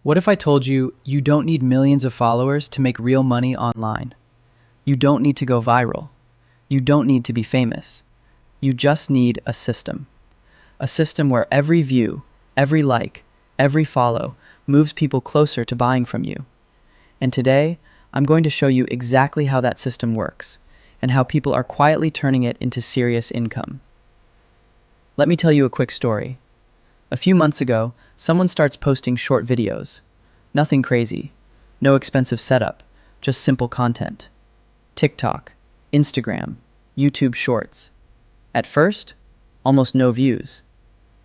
What if I told you you don't need millions of followers to make real money online? You don't need to go viral. You don't need to be famous. You just need a system. A system where every view, every like, every follow moves people closer to buying from you. And today, I'm going to show you exactly how that system works and how people are quietly turning it into serious income. Let me tell you a quick story. A few months ago, someone starts posting short videos. Nothing crazy, no expensive setup, just simple content. TikTok, Instagram, YouTube Shorts. At first, almost no views.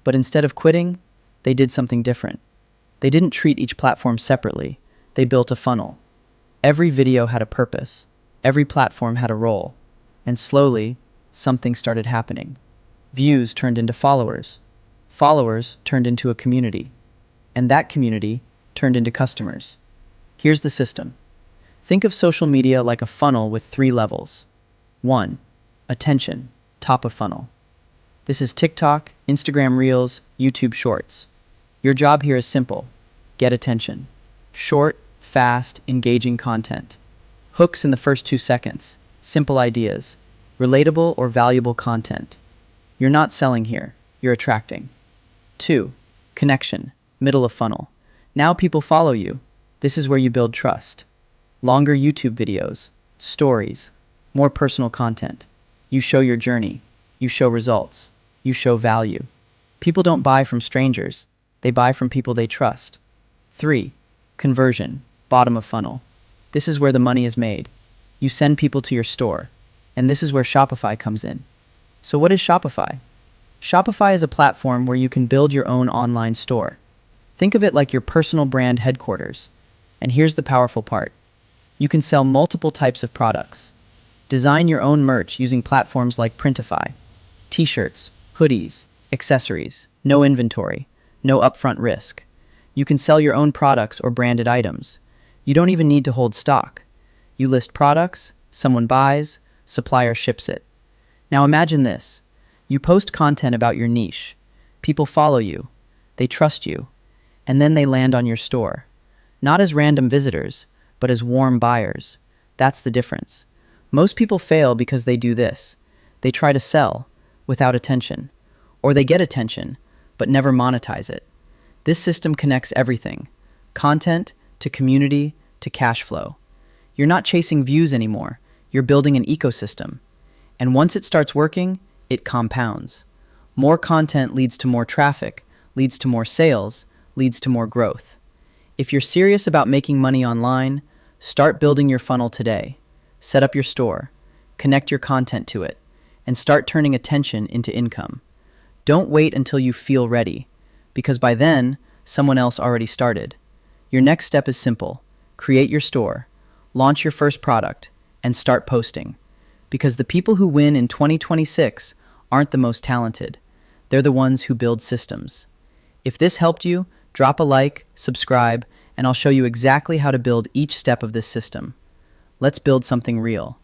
But instead of quitting, they did something different. They didn't treat each platform separately. They built a funnel. Every video had a purpose. Every platform had a role. And slowly, something started happening. Views turned into followers. Followers turned into a community. And that community turned into customers. Here's the system. Think of social media like a funnel with 3 levels. 1. Attention, top of funnel. This is TikTok, Instagram Reels, YouTube Shorts. Your job here is simple. Get attention. Short, fast, engaging content. Hooks in the first 2 seconds. Simple ideas. Relatable or valuable content. You're not selling here. You're attracting. 2. Connection, middle of funnel. Now people follow you. This is where you build trust. Longer YouTube videos, stories, more personal content. You show your journey. You show results. You show value. People don't buy from strangers. They buy from people they trust. 3. Conversion, bottom of funnel. This is where the money is made. You send people to your store. And this is where Shopify comes in. So what is Shopify? Shopify is a platform where you can build your own online store. Think of it like your personal brand headquarters. And here's the powerful part. You can sell multiple types of products. Design your own merch using platforms like Printify. T-shirts, hoodies, accessories, no inventory, no upfront risk. You can sell your own products or branded items. You don't even need to hold stock. You list products, someone buys, supplier ships it. Now imagine this. You post content about your niche. People follow you. They trust you. And then they land on your store. Not as random visitors, but as warm buyers. That's the difference. Most people fail because they do this. They try to sell without attention. Or they get attention, but never monetize it. This system connects everything. Content to community to cash flow. You're not chasing views anymore. You're building an ecosystem. And once it starts working, it compounds. More content leads to more traffic, leads to more sales, leads to more growth. If you're serious about making money online, start building your funnel today. Set up your store, connect your content to it, and start turning attention into income. Don't wait until you feel ready, because by then, someone else already started. Your next step is simple. Create your store, launch your first product, and start posting. Because the people who win in 2026 aren't the most talented. They're the ones who build systems. If this helped you, drop a like, subscribe, and I'll show you exactly how to build each step of this system. Let's build something real.